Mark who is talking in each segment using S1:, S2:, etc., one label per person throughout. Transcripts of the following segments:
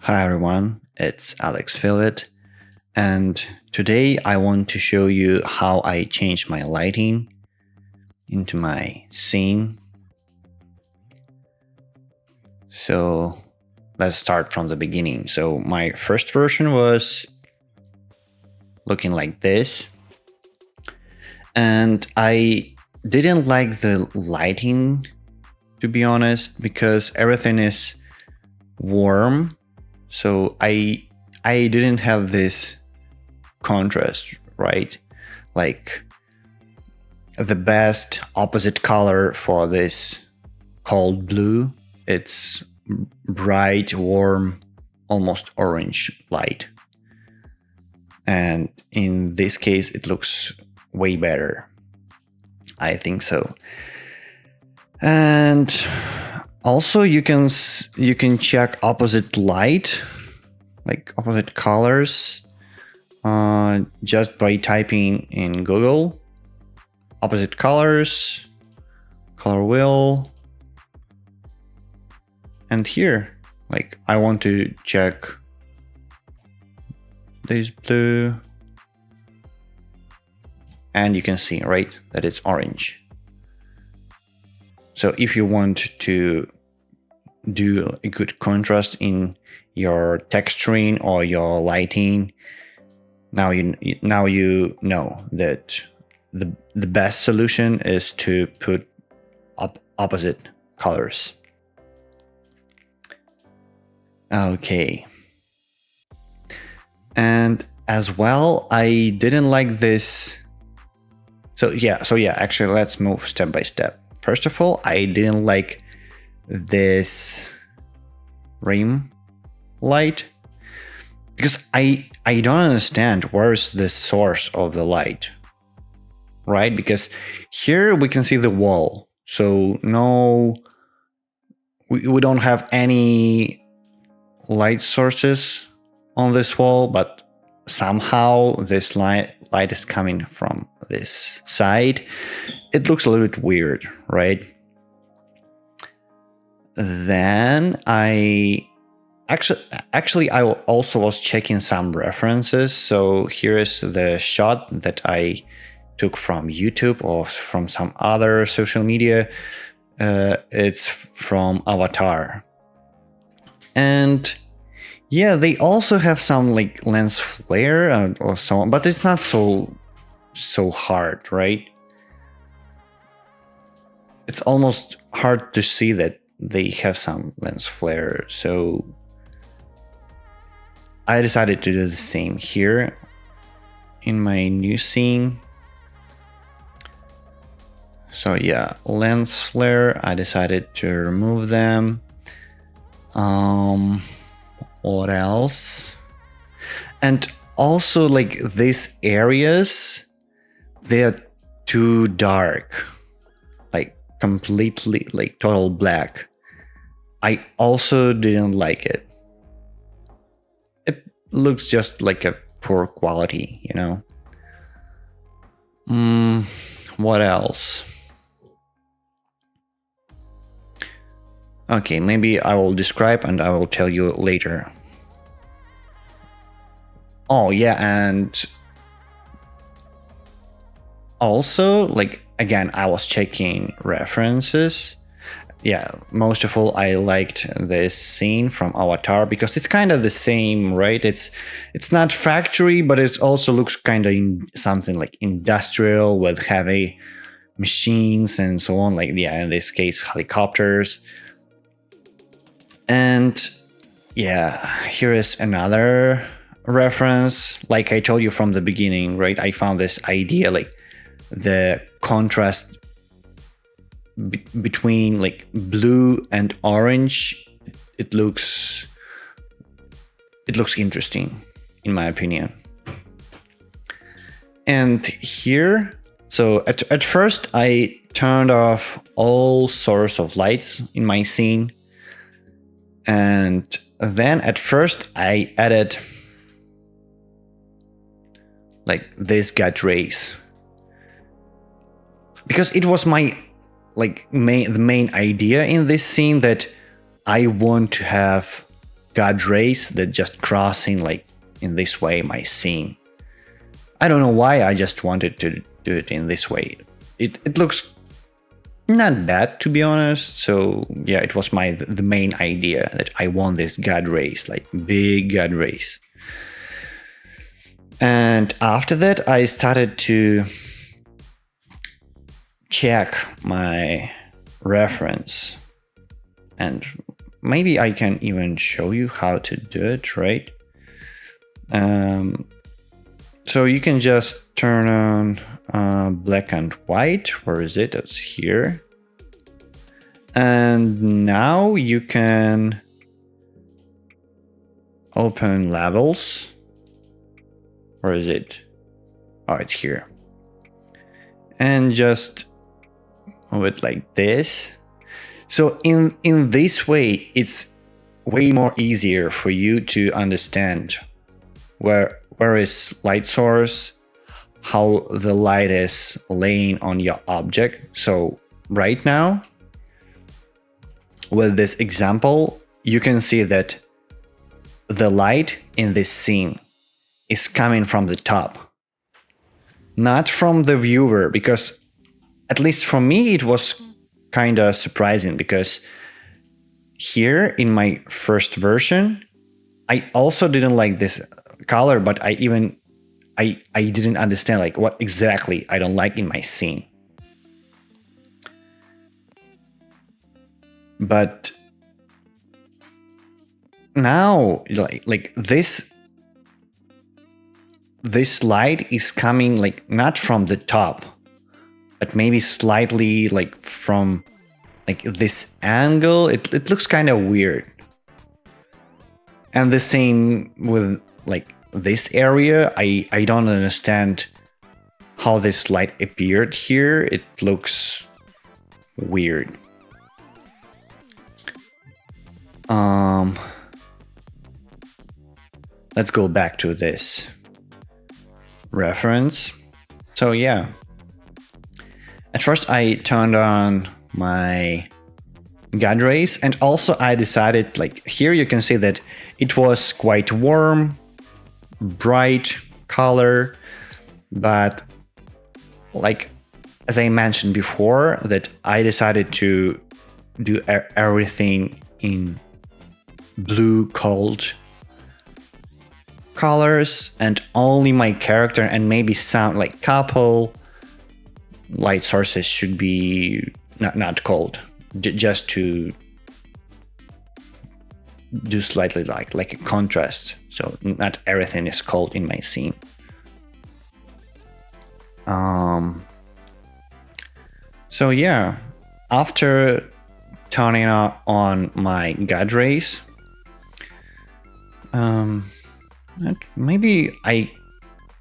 S1: Hi everyone, it's Alex Filvet, and today I want to show you how I changed my lighting into my scene. So let's start from the beginning. So my first version was looking like this, and I didn't like the lighting, to be honest, because everything is warm. So I didn't have this contrast, right? Like the best opposite color for this cold blue, it's bright, warm, almost orange light. And in this case, it looks way better. I think so. And also you can check opposite light, like opposite colors, just by typing in Google opposite colors, color wheel, and here, like I want to check this blue, and you can see, right, that it's orange. So if you want to do a good contrast in your texturing or your lighting, now you know that the best solution is to put opposite colors. Okay. And as well, I didn't like this. So yeah, actually let's move step by step. First of all, I didn't like this rim light because I don't understand where's the source of the light, right? Because here we can see the wall, so no, we don't have any light sources on this wall, but somehow this light is coming from this side. It looks a little bit weird, right? Then I also was checking some references. So here is the shot that I took from YouTube or from some other social media. It's from Avatar. And yeah, they also have some like lens flare or so on, but it's not so hard, right? It's almost hard to see that they have some lens flare. So I decided to do the same here in my new scene. So yeah, lens flare, I decided to remove them. What else? And also, like, these areas, they're too dark, like completely, like total black. I also didn't like it. It looks just like a poor quality, you know. What else? Okay, maybe I will describe and I will tell you later. Oh yeah, and also, like, again, I was checking references. Yeah, most of all, I liked this scene from Avatar because it's kind of the same, right? It's not factory, but it also looks kind of something like industrial with heavy machines and so on. Like, yeah, in this case, helicopters. And yeah, here is another reference. Like I told you from the beginning, right? I found this idea, like the contrast between like blue and orange. It looks interesting, in my opinion. And here, so at first I turned off all source of lights in my scene. And then at first I added like this gut rays because it was my the main idea in this scene that I want to have God rays that just crossing like in this way my scene. I don't know why, I just wanted to do it in this way. It looks not bad, to be honest. So yeah, it was the main idea that I want this God rays, like big God rays. And after that, I started to check my reference, and maybe I can even show you how to do it, right? So you can just turn on black and white. Where is it? It's here. And now you can open levels. Where is it? Oh, it's here. And just move it like this. So in this way, it's way more easier for you to understand where is light source, how the light is laying on your object. So right now, with this example, you can see that the light in this scene is coming from the top, not from the viewer, because at least for me, it was kind of surprising, because here in my first version, I also didn't like this color, but I didn't understand like what exactly I don't like in my scene. But now, like this light is coming like not from the top, but maybe slightly like from like this angle. It looks kind of weird. And the same with like this area. I don't understand how this light appeared here. It looks weird. Let's go back to this reference. So yeah, at first I turned on my God rays, and also I decided, like here you can see that it was quite warm, bright color, but like as I mentioned before, that I decided to do everything in blue cold colors, and only my character and maybe some like couple light sources should be not cold, just to do slightly like a contrast, so not everything is cold in my scene. So yeah, after turning on my God rays, maybe I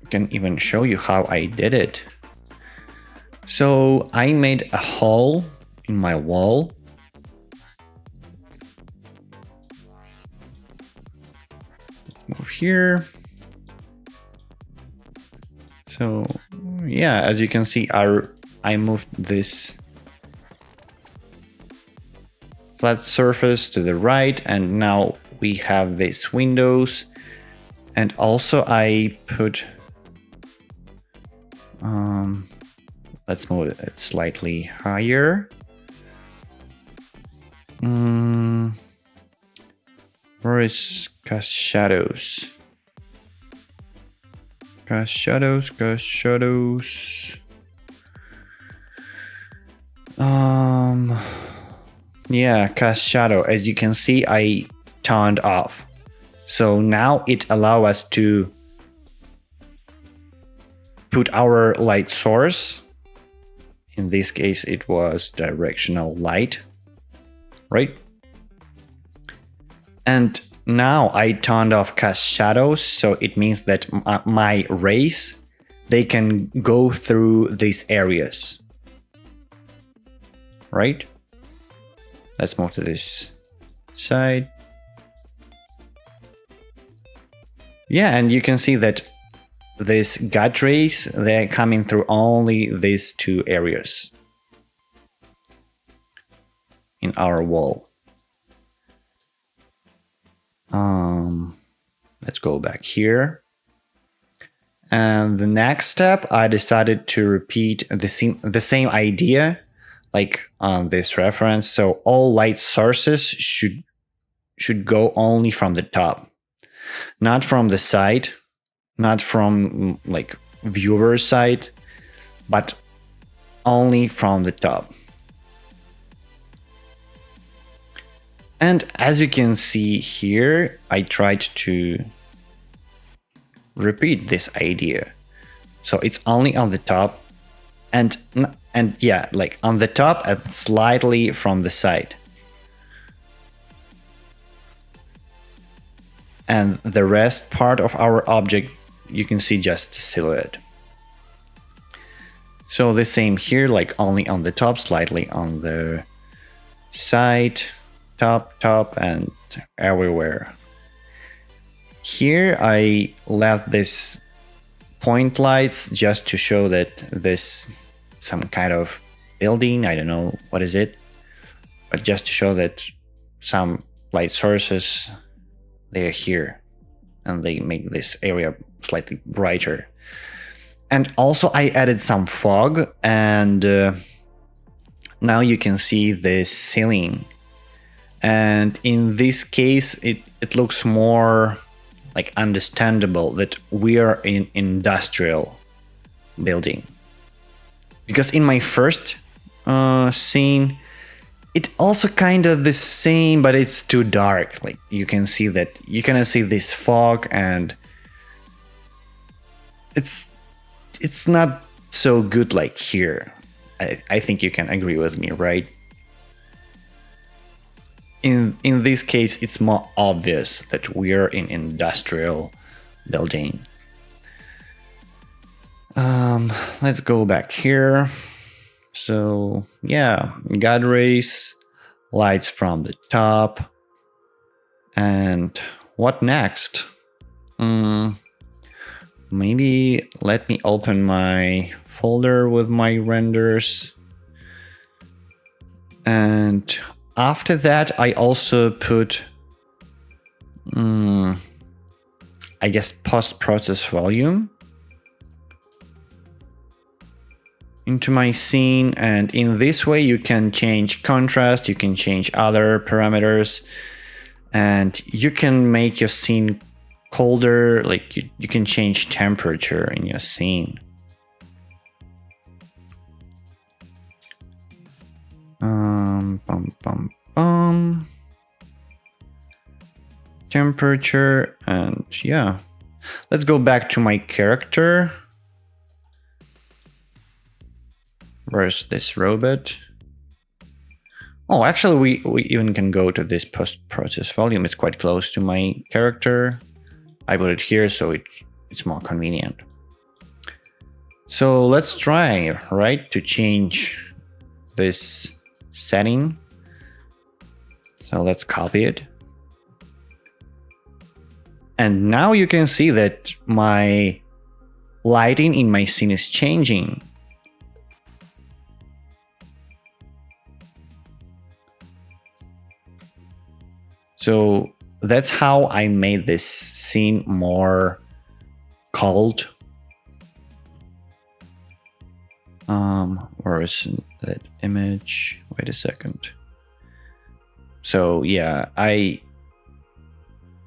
S1: can even show you how I did it. So I made a hole in my wall. Move here. So yeah, as you can see, I moved this flat surface to the right, and now we have these windows. And also I put, let's move it slightly higher. Where is cast shadows? Cast shadows. Yeah, cast shadow. As you can see, I turned off. So now it allows us to put our light source. In this case, it was directional light, right? And now I turned off cast shadows, so it means that my rays, they can go through these areas, right? Let's move to this side. Yeah, and you can see that these God rays, they're coming through only these two areas in our wall. Let's go back here. And the next step, I decided to repeat the same idea like on this reference. So all light sources should go only from the top, not from the side, not from like viewer side, but only from the top. And as you can see here, I tried to repeat this idea. So it's only on the top and yeah, like on the top and slightly from the side. And the rest part of our object, you can see just silhouette. So the same here, like only on the top, slightly on the side, top, and everywhere. Here I left this point lights just to show that this some kind of building, I don't know what is it, but just to show that some light sources, they're here and they make this area slightly brighter. And also I added some fog, and now you can see this ceiling. And in this case, it looks more like understandable that we are in industrial building. Because in my first scene, it also kind of the same, but it's too dark. Like you can see that you can see this fog, and it's not so good like here. I think you can agree with me, right? In this case, it's more obvious that we are in industrial building. Let's go back here. So yeah, God rays, lights from the top. And what next? Maybe let me open my folder with my renders. And after that, I also put, I guess, post-process volume into my scene. And in this way, you can change contrast, you can change other parameters, and you can make your scene colder, like you can change temperature in your scene. Temperature, and yeah. Let's go back to my character. Where's this robot? Oh, actually, we even can go to this post-process volume. It's quite close to my character. I put it here, so it's more convenient. So let's try, right, to change this setting. So let's copy it. And now you can see that my lighting in my scene is changing. So that's how I made this scene more cold. Where is that image? Wait a second. So yeah, I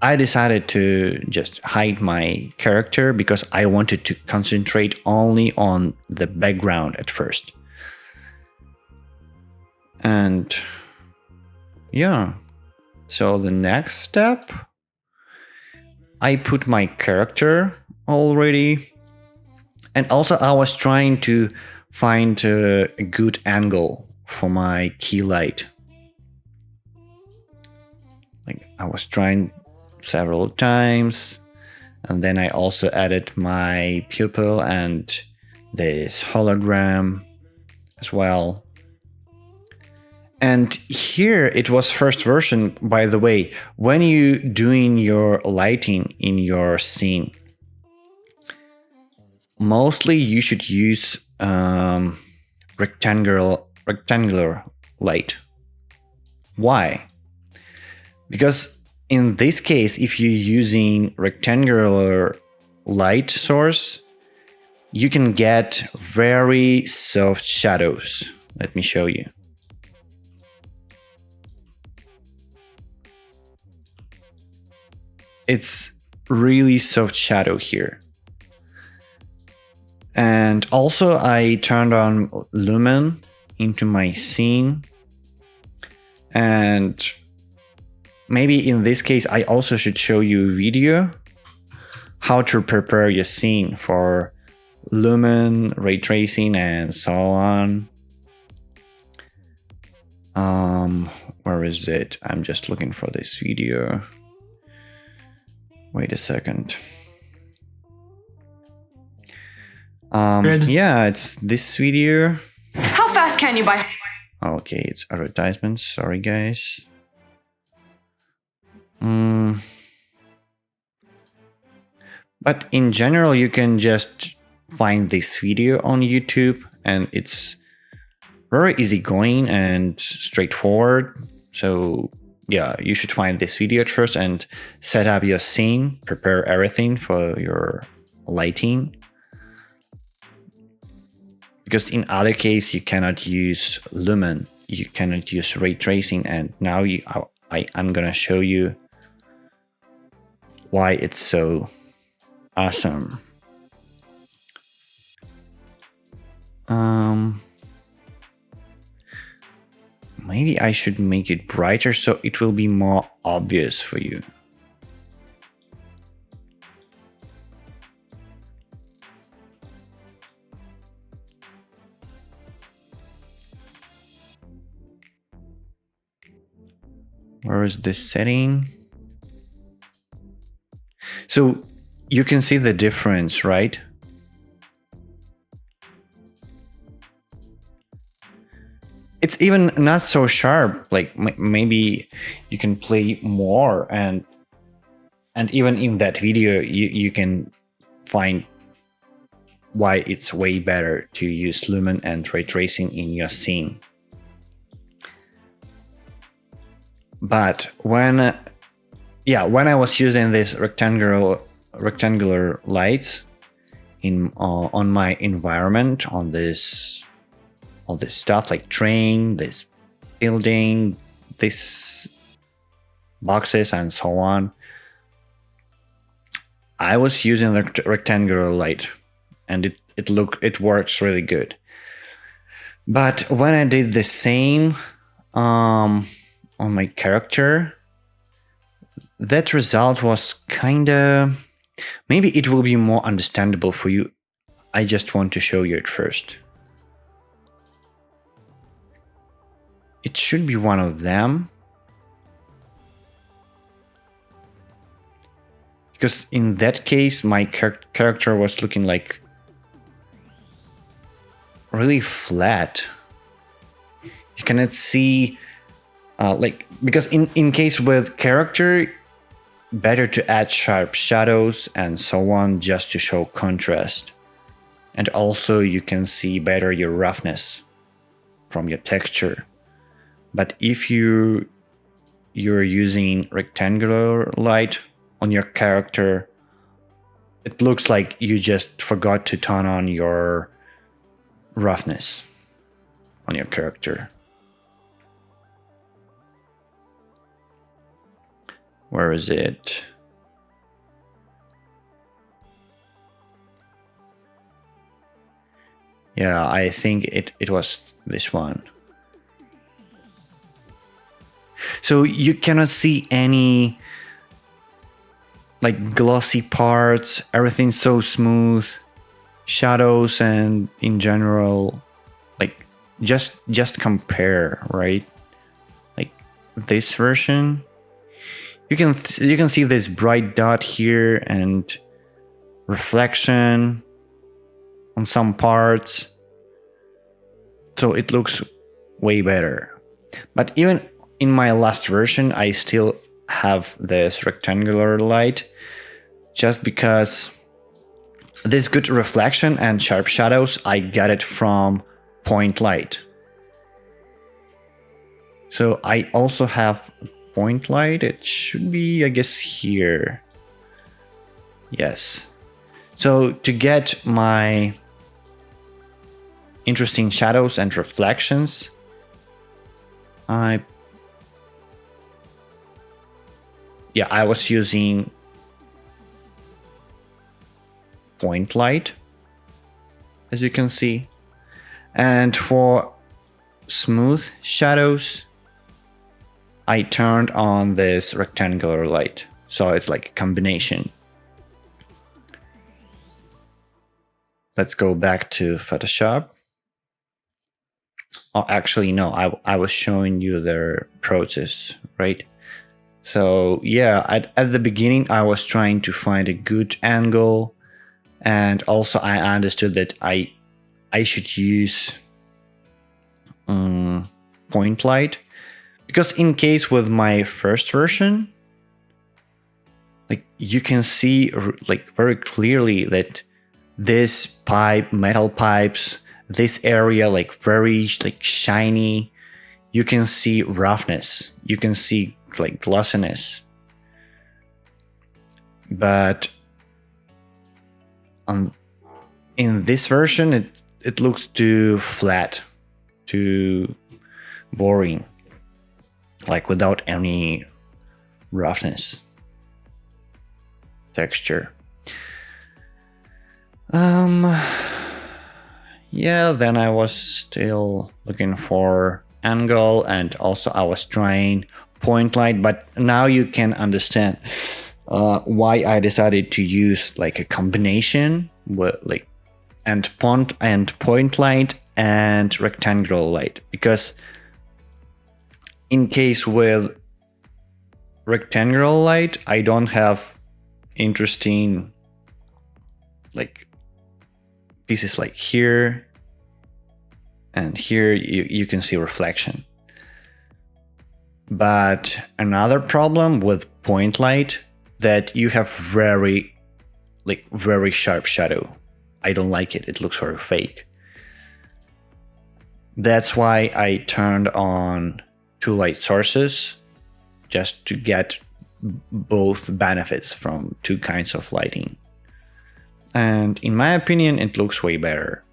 S1: decided to just hide my character because I wanted to concentrate only on the background at first. And yeah. So the next step, I put my character already. And also I was trying to find a good angle for my key light. Like I was trying several times. And then I also added my pupil and this hologram as well. And here it was first version, by the way, when you doing your lighting in your scene, mostly you should use rectangular light. Why? Because in this case, if you're using rectangular light source, you can get very soft shadows. Let me show you. It's really soft shadow here. And also I turned on lumen into my scene. And maybe in this case, I also should show you a video how to prepare your scene for lumen, ray tracing, and so on. Where is it? I'm just looking for this video. Wait a second. Yeah, it's this video.
S2: How fast can you buy?
S1: Okay, it's advertisements. Sorry, guys. But in general, you can just find this video on YouTube, and it's very easygoing and straightforward. So yeah, you should find this video at first and set up your scene, prepare everything for your lighting. Because in other case, you cannot use lumen, you cannot use ray tracing, and now I'm gonna show you why it's so awesome. Maybe I should make it brighter so it will be more obvious for you. Where is this setting? So you can see the difference, right? It's even not so sharp. Like maybe you can play more, and even in that video you can find why it's way better to use lumen and ray tracing in your scene. But when I was using this rectangular lights on my environment, on this all this stuff like train, this building, this boxes, and so on, I was using the rectangular light, and it works really good. But when I did the same on my character, that result was kinda, maybe it will be more understandable for you. I just want to show you it first. It should be one of them. Because in that case, my character was looking like really flat. You cannot see, because in case with character, better to add sharp shadows and so on just to show contrast. And also you can see better your roughness from your texture. But if you're using rectangular light on your character, it looks like you just forgot to turn on your roughness on your character. Where is it? Yeah, I think it was this one. So you cannot see any like glossy parts, everything's so smooth, shadows, and in general, like just compare, right? Like this version, you can see this bright dot here and reflection on some parts, so it looks way better. But even in my last version, I still have this rectangular light, just because this good reflection and sharp shadows, I got it from point light. So I also have point light. It should be, I guess, here. Yes. So to get my interesting shadows and reflections, I was using point light, as you can see. And for smooth shadows, I turned on this rectangular light. So it's like a combination. Let's go back to Photoshop. Oh, actually, no, I was showing you the process, right? So yeah, at the beginning, I was trying to find a good angle. And also I understood that I should use point light, because in case with my first version, like you can see like very clearly that this metal pipes, this area like very like shiny, you can see roughness, you can see like glossiness. But in this version, it looks too flat, too boring, like without any roughness, texture. Yeah, then I was still looking for angle, and also I was trying point light, but now you can understand why I decided to use like a combination with like and point light and rectangular light, because in case with rectangular light, I don't have interesting like pieces like here and here. You can see reflection. But another problem with point light, that you have very sharp shadow. I don't like it. It looks very fake. That's why I turned on two light sources, just to get both benefits from two kinds of lighting. And in my opinion, it looks way better.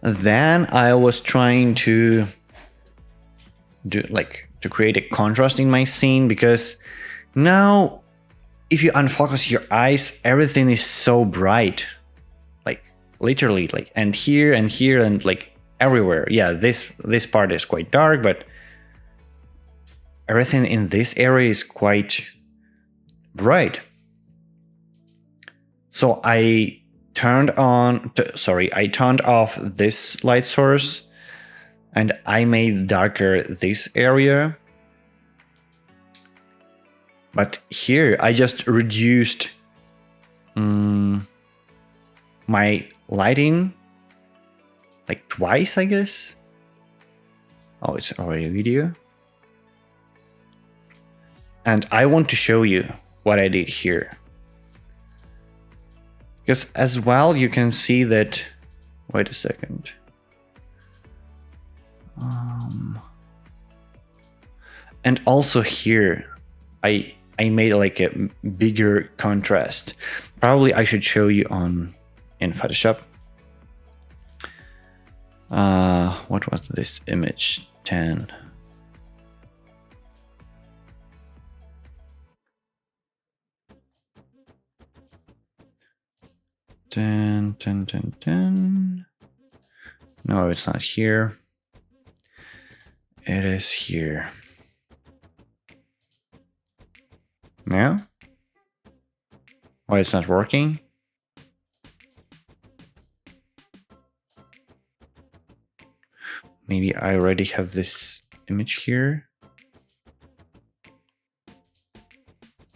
S1: Then I was trying to create a contrast in my scene, because now if you unfocus your eyes, everything is so bright, like literally, like and here and like everywhere. Yeah, this part is quite dark, but everything in this area is quite bright. So I turned off this light source, and I made darker this area. But here I just reduced my lighting like twice, I guess. Oh, it's already a video. And I want to show you what I did here. Because as well, you can see that, wait a second. And also here, I made like a bigger contrast. Probably I should show you in Photoshop. What was this image? 10. No, it's not here. It is here. Yeah? Why it's not working? Maybe I already have this image here.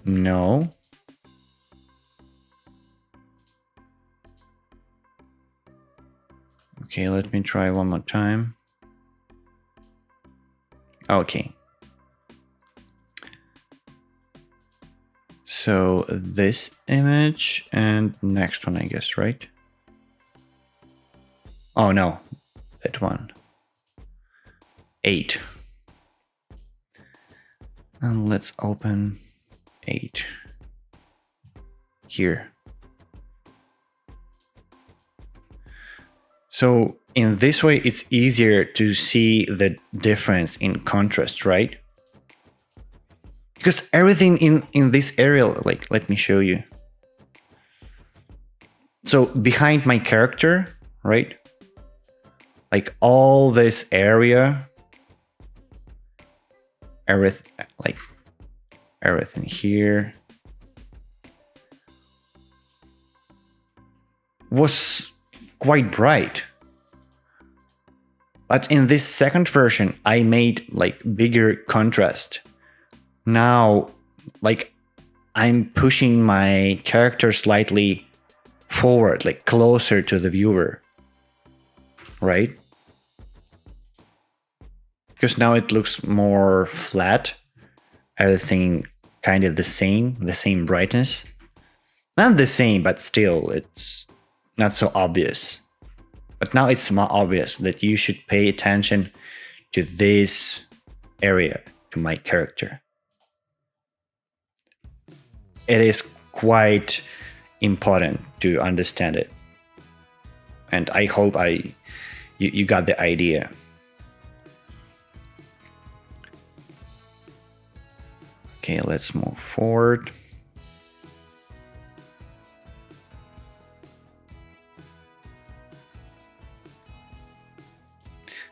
S1: No. Okay, let me try one more time. Okay. So this image and next one, I guess, right? Oh no, that one. 8. And let's open 8 here. So in this way, it's easier to see the difference in contrast, right? Because everything in this area, like, let me show you. So behind my character, right? Like all this area, everything here was quite bright. But in this second version, I made like bigger contrast. Now, like I'm pushing my character slightly forward, like closer to the viewer, right? Because now it looks more flat, everything kind of the same brightness. Not the same, but still, it's not so obvious. But now it's more obvious that you should pay attention to this area, to my character. It is quite important to understand it. And I hope you got the idea. Okay, let's move forward.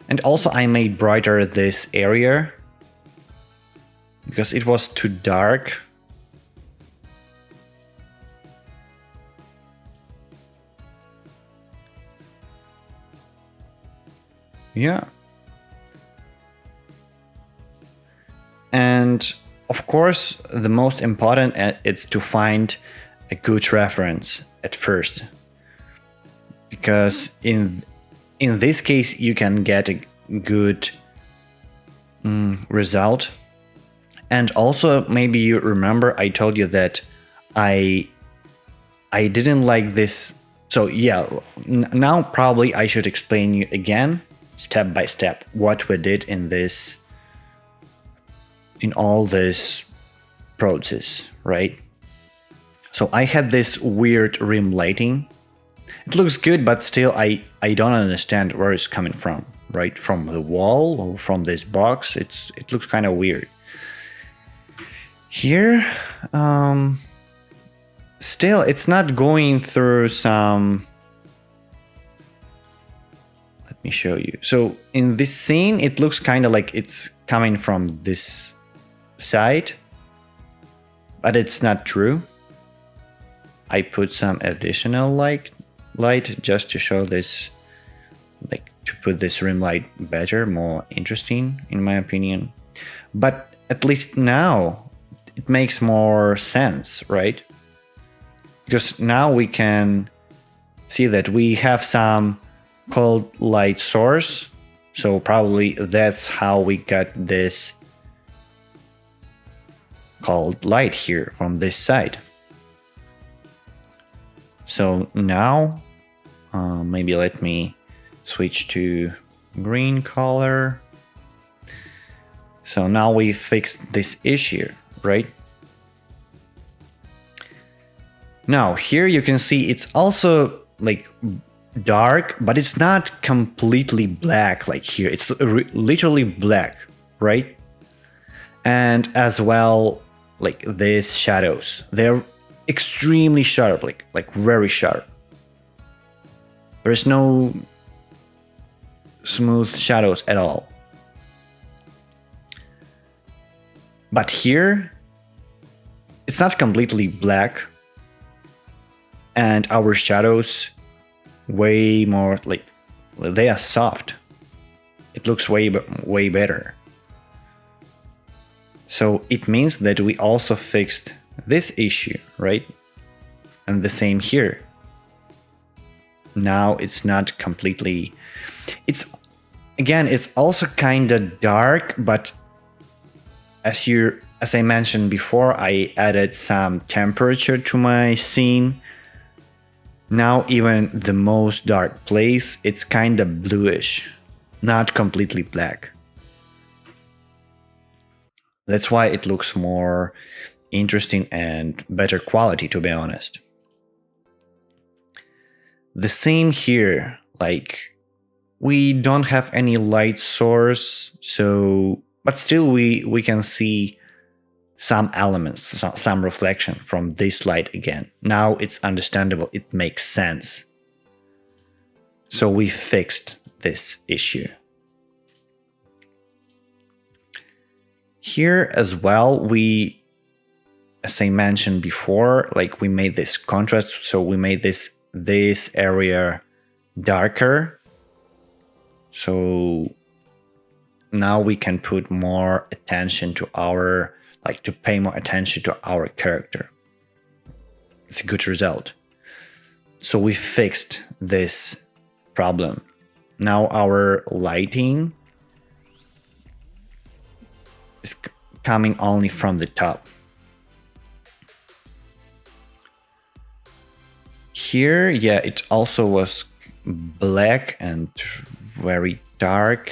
S1: And also I made brighter this area because it was too dark. Yeah. And of course, the most important is to find a good reference at first. Because in this case, you can get a good result. And also, maybe you remember I told you that I didn't like this. So yeah, now probably I should explain you again, step by step, what we did in all this process, right? So I had this weird rim lighting. It looks good, but still I don't understand where it's coming from, right? From the wall or from this box. It looks kind of weird. Here, still it's not going through some. Let me show you. So in this scene, it looks kind of like it's coming from this side, but it's not true. I put some additional light just to show this, like to put this rim light better, more interesting in my opinion. But at least now it makes more sense, right? Because now we can see that we have some cold light source, so probably that's how we got this cold light here from this side. So now maybe let me switch to green color. So now we fixed this issue, right? Now here you can see it's also like dark, but it's not completely black like here. It's literally black, right? And as well, like these shadows, they're extremely sharp, like very sharp. There's no smooth shadows at all. But here, it's not completely black, and our shadows way more like they are soft. It looks way better. So it means that we also fixed this issue, right? And the same here. Now it's not completely, it's also kind of dark, but as I mentioned before, I added some temperature to my scene. Now even the most dark place, it's kind of bluish, not completely black. That's why it looks more interesting and better quality, to be honest. The same here, like we don't have any light source, so but still we can see some elements, some reflection from this light again. Now it's understandable, it makes sense. So we fixed this issue. Here as well, we, as I mentioned before, like we made this contrast, so we made this area darker. So now we can put more attention to our, like to pay more attention to our character. It's a good result. So we fixed this problem. Now our lighting is coming only from the top. Here, yeah, it also was black and very dark.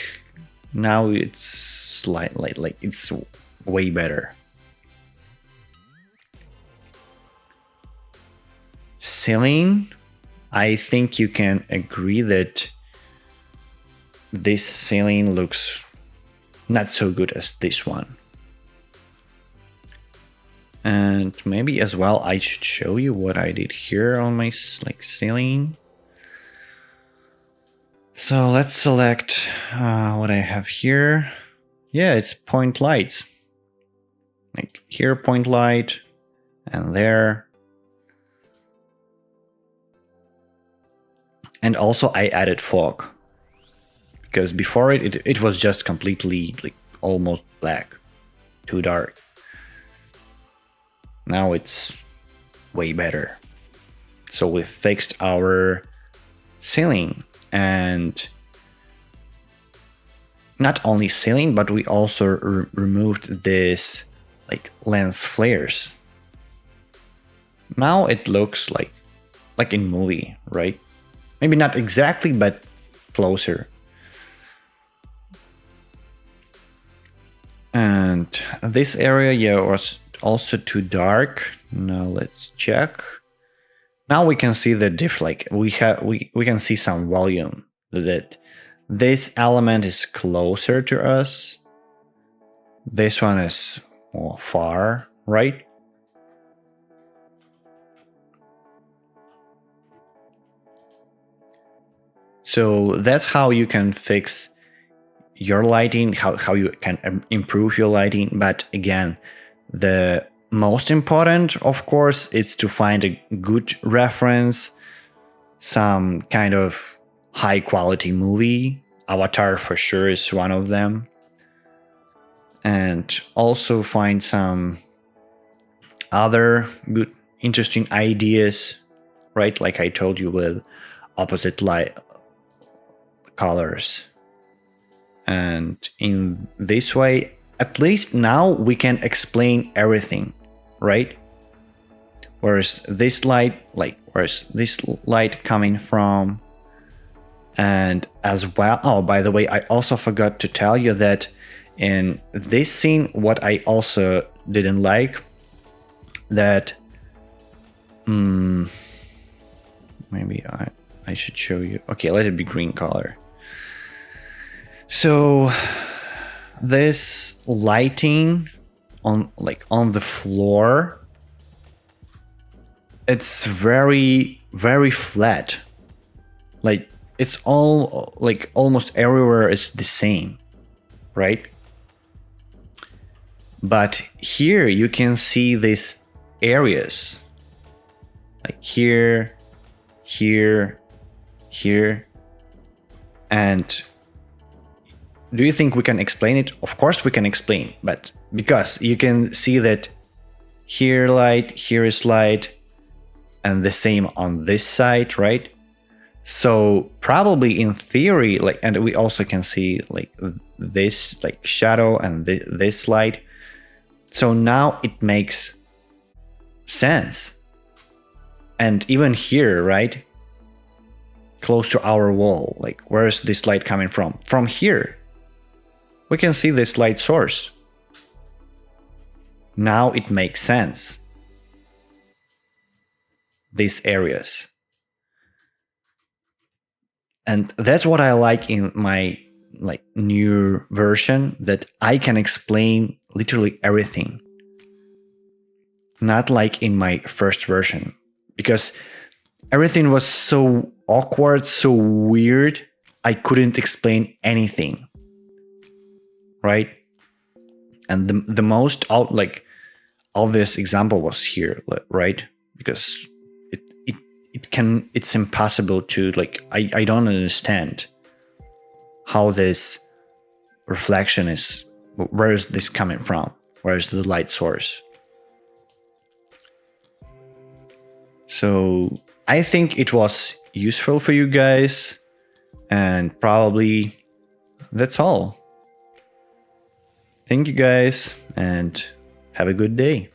S1: Now it's like it's way better. Ceiling, I think you can agree that this ceiling looks not so good as this one. And maybe as well I should show you what I did here on my ceiling. So let's select what I have here. Yeah, it's point lights. Like here, point light, and there. And also I added fog, because before it was just completely like almost black, too dark. Now it's way better. So we fixed our ceiling, and not only ceiling, but we also removed this like lens flares. Now it looks like in movie, right? Maybe not exactly, but closer. And this area, yeah, was also too dark. Now let's check. Now we can see the like we can see some volume, that this element is closer to us. This one is more far, right? So that's how you can fix your lighting, how you can improve your lighting. But again, the most important, of course, is to find a good reference, some kind of high quality movie. Avatar for sure is one of them. And also find some other good, interesting ideas, right? Like I told you, with opposite light colors. And in this way, at least now we can explain everything, right? Where's this light, where's this light coming from? And as well, oh, by the way, I also forgot to tell you that in this scene, what I also didn't like, that maybe I should show you. Okay, let it be green color. So this lighting on the floor, it's very, very flat. Like it's all like almost everywhere is the same, right? But here you can see these areas, like here, here, here. And do you think we can explain it? Of course we can explain, but because you can see that here light, here is light, and the same on this side, right? So probably in theory, and we also can see this shadow and this light. So now it makes sense. And even here, right? Close to our wall, where is this light coming from? From here. We can see this light source. Now it makes sense. These areas. And that's what I like in my new version, that I can explain literally everything. Not like in my first version, because everything was so awkward, so weird, I couldn't explain anything. Right? And the most obvious example was here, right? Because it's impossible to I don't understand how this reflection is, where is this coming from? Where is the light source? So I think it was useful for you guys, and probably that's all. Thank you guys, and have a good day.